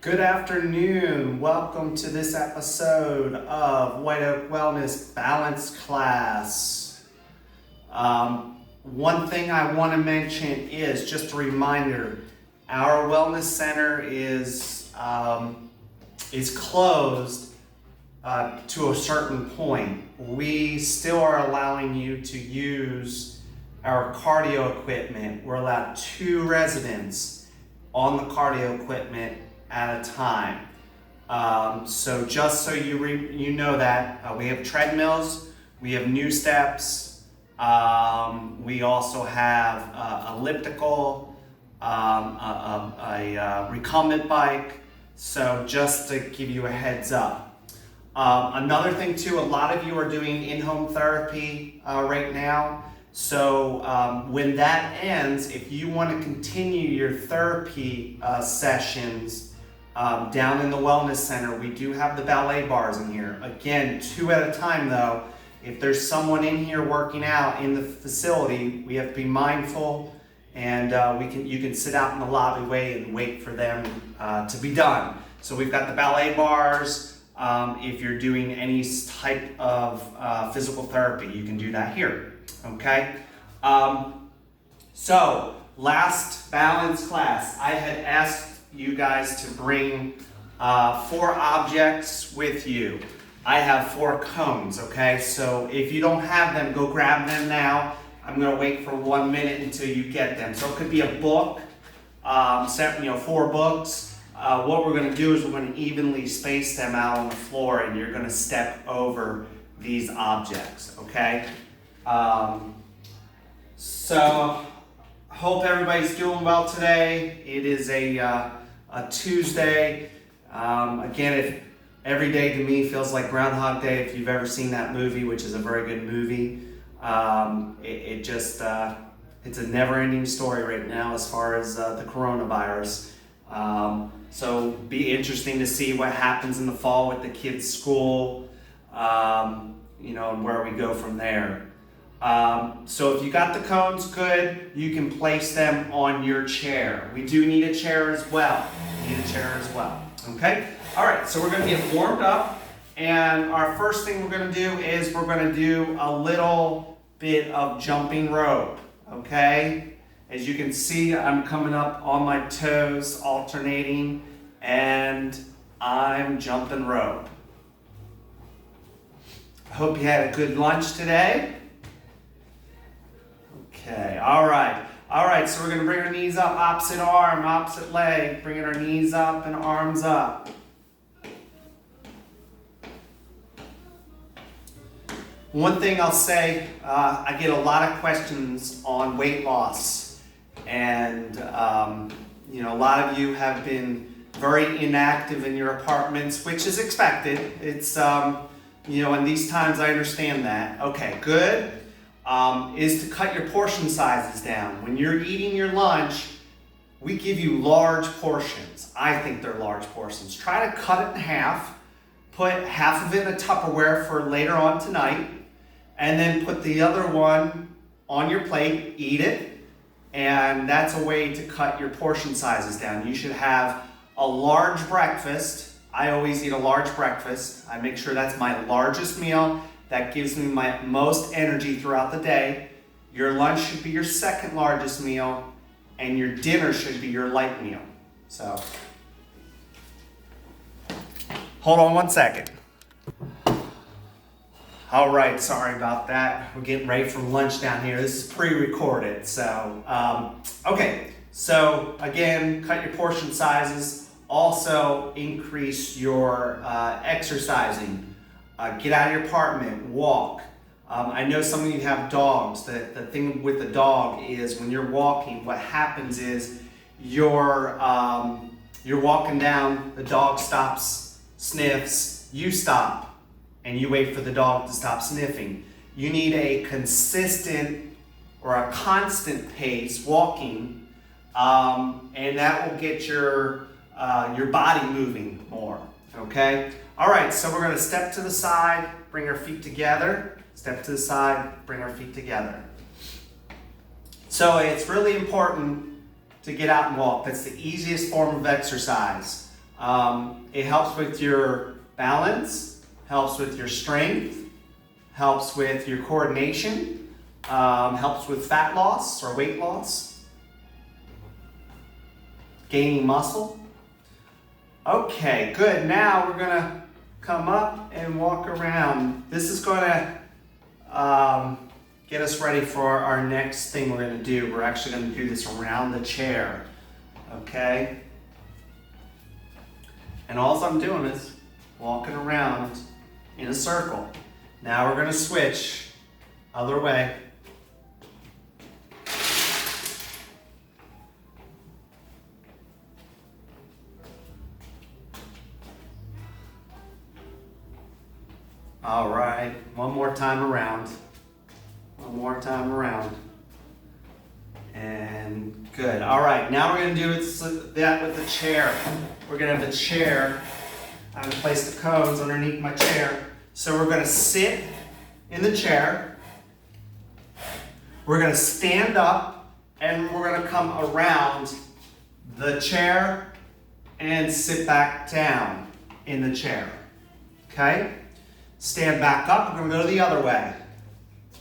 Good afternoon. Welcome to this episode of White Oak Wellness Balance Class. One thing I want to mention is just a reminder, our wellness center is closed to a certain point. We still are allowing you to use our cardio equipment. We're allowed 2 residents on the cardio equipment at a time. So just so you know that, we have treadmills, we have new steps, we also have elliptical, a recumbent bike, so just to give you a heads up. Another thing too, a lot of you are doing in-home therapy right now. So when that ends, if you want to continue your therapy sessions down in the wellness center, we do have the ballet bars in here. Again, 2 at a time though. If there's someone in here working out in the facility, we have to be mindful, and you can sit out in the lobby and wait for them to be done. So we've got the ballet bars. If you're doing any type of physical therapy, you can do that here. Okay, so last balance class, I had asked you guys to bring 4 objects with you. I have 4 cones, okay? So if you don't have them, go grab them now. I'm gonna wait for 1 minute until you get them. So it could be a book, 4 books. What we're gonna do is we're gonna evenly space them out on the floor, and you're gonna step over these objects, okay? So hope everybody's doing well today. It is a Tuesday. Again, if every day to me feels like Groundhog Day, if you've ever seen that movie, which is a very good movie, it's a never-ending story right now as far as the coronavirus. So be interesting to see what happens in the fall with the kids' school, and where we go from there. So if you got the cones, good, you can place them on your chair. We do need a chair as well. Okay? All right, so we're gonna get warmed up, and our first thing we're gonna do is we're gonna do a little bit of jumping rope, okay? As you can see, I'm coming up on my toes, alternating, and I'm jumping rope. I hope you had a good lunch today. Okay, all right, so we're gonna bring our knees up, opposite arm, opposite leg, bringing our knees up and arms up. One thing I'll say, I get a lot of questions on weight loss, and a lot of you have been very inactive in your apartments, which is expected. It's, in these times I understand that. Okay, good. Is to cut your portion sizes down. When you're eating your lunch, we give you large portions. I think they're large portions. Try to cut it in half, put half of it in a Tupperware for later on tonight, and then put the other one on your plate, eat it, and that's a way to cut your portion sizes down. You should have a large breakfast. I always eat a large breakfast. I make sure that's my largest meal. That gives me my most energy throughout the day. Your lunch should be your second largest meal, and your dinner should be your light meal. So, hold on 1 second. All right, sorry about that. We're getting ready for lunch down here. This is pre-recorded, so, okay. So, again, cut your portion sizes. Also, increase your exercising. Get out of your apartment, walk. I know some of you have dogs. The thing with the dog is when you're walking, what happens is you're walking down, the dog stops, sniffs, you stop, and you wait for the dog to stop sniffing. You need a consistent or a constant pace walking, and that will get your body moving more, okay? All right, so we're gonna step to the side, bring our feet together, step to the side, bring our feet together. So it's really important to get out and walk. That's the easiest form of exercise. It helps with your balance, helps with your strength, helps with your coordination, helps with fat loss or weight loss, gaining muscle. Okay, good. Now we're gonna come up and walk around. This is gonna get us ready for our next thing we're gonna do. We're actually gonna do this around the chair, okay? And all I'm doing is walking around in a circle. Now we're gonna switch other way. All right, one more time around. One more time around. And good. All right, now we're gonna do that with the chair. We're gonna have the chair. I'm gonna place the cones underneath my chair. So we're gonna sit in the chair. We're gonna stand up and we're gonna come around the chair and sit back down in the chair. Okay? Stand back up, we're gonna go the other way.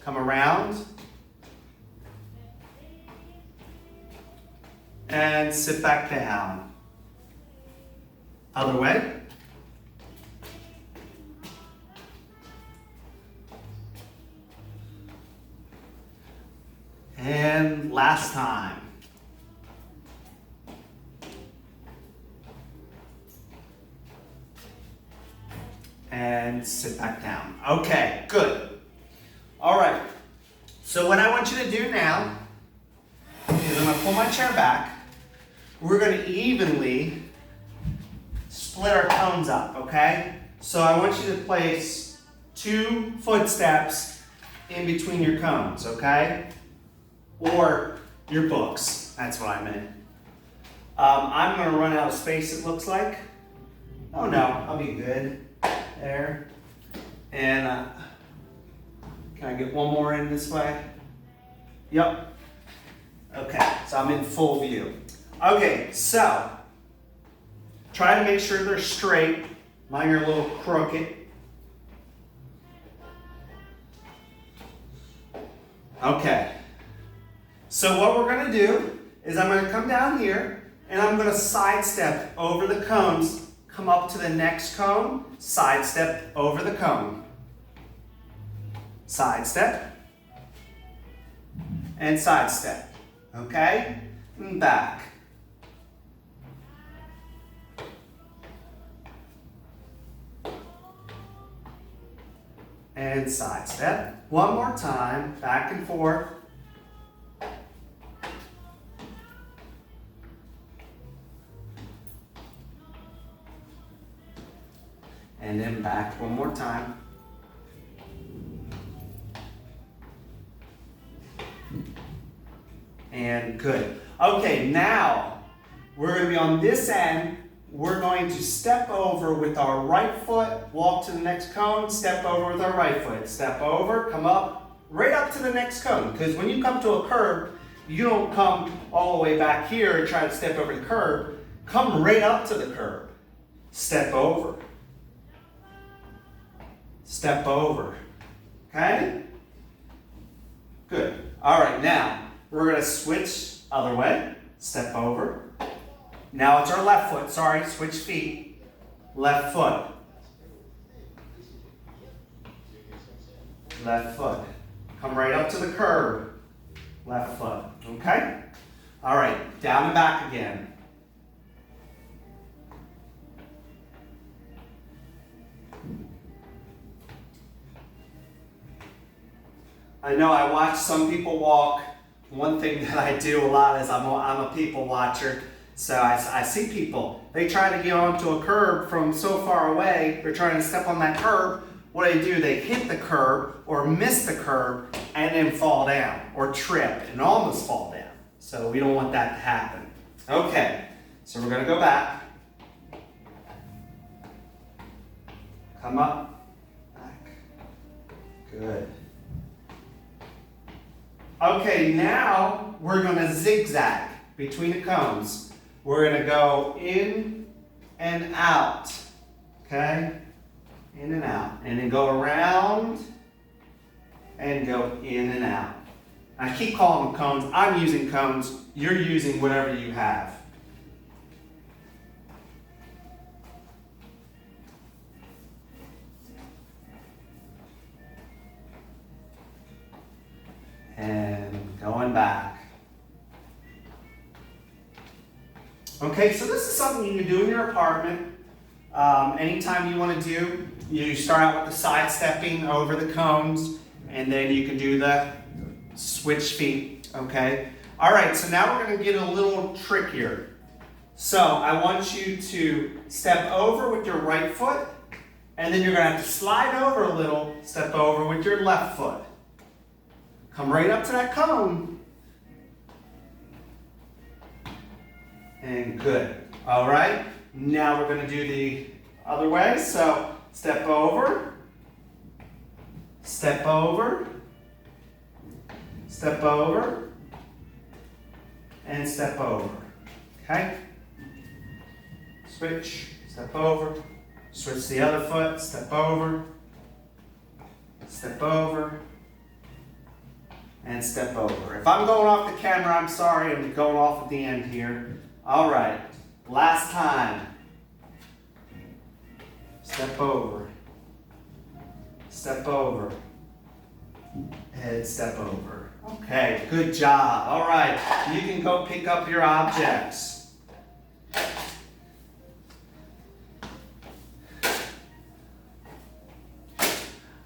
Come around. And sit back down. Other way. And last time. And sit back down. Okay, good. All right. So what I want you to do now is I'm going to pull my chair back. We're going to evenly split our cones up, okay? So I want you to place 2 footsteps in between your cones, okay? Or your books, that's what I meant. I'm going to run out of space, it looks like. Oh no, I'll be good. There. And can I get one more in this way? Yep. Okay, so I'm in full view. Okay, so try to make sure they're straight. Mine are a little crooked. Okay. So what we're going to do is I'm going to come down here and I'm going to sidestep over the cones, come up to the next cone, sidestep over the cone. Sidestep and sidestep. Okay? And back. And sidestep. One more time, back and forth. And then back one more time. And good. Okay, now we're going to be on this end. We're going to step over with our right foot, walk to the next cone, step over with our right foot. Step over, come up, right up to the next cone. Because when you come to a curb, you don't come all the way back here and try to step over the curb. Come right up to the curb. Step over. Step over. Okay? Good. All right, now we're going to switch other way. Step over. Now it's our left foot. Sorry, switch feet. Left foot. Left foot. Come right up to the curb. Left foot. Okay? All right, down and back again. I know I watch some people walk. One thing that I do a lot is I'm a people watcher. So I see people, they try to get onto a curb from so far away, they're trying to step on that curb. What do? They hit the curb or miss the curb and then fall down or trip and almost fall down. So we don't want that to happen. Okay, so we're gonna go back. Come up, back, good. Okay, now we're gonna zigzag between the cones. We're gonna go in and out. Okay? In and out. And then go around and go in and out. I keep calling them cones. I'm using cones. You're using whatever you have. And going back. Okay, so this is something you can do in your apartment. Anytime you want to do, you start out with the side stepping over the cones, and then you can do the switch feet, okay? All right, so now we're going to get a little trickier. So I want you to step over with your right foot, and then you're going to have to slide over a little, step over with your left foot. Come right up to that cone. And good. All right, now we're going to do the other way. So step over, step over, step over, and step over. Okay? Switch, step over, switch the other foot, step over, and step over. If I'm going off the camera, I'm sorry, I'm going off at the end here. All right, last time. Step over, and step over. Okay, good job. All right, you can go pick up your objects.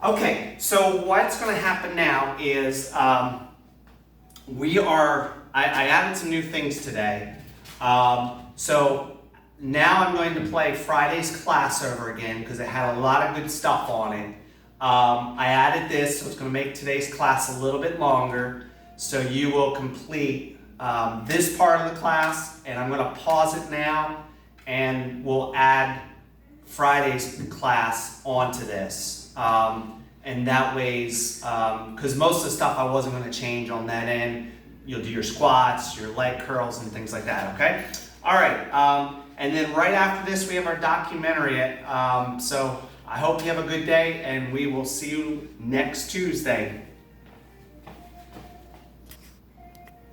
Okay, so what's going to happen now is I added some new things today. So now I'm going to play Friday's class over again because it had a lot of good stuff on it. I added this, so it's going to make today's class a little bit longer. So you will complete this part of the class, and I'm going to pause it now, and we'll add Friday's class onto this. And that ways, because most of the stuff I wasn't going to change on that end, you'll do your squats, your leg curls, and things like that, okay? All right, and then right after this, we have our documentary. So I hope you have a good day, and we will see you next Tuesday.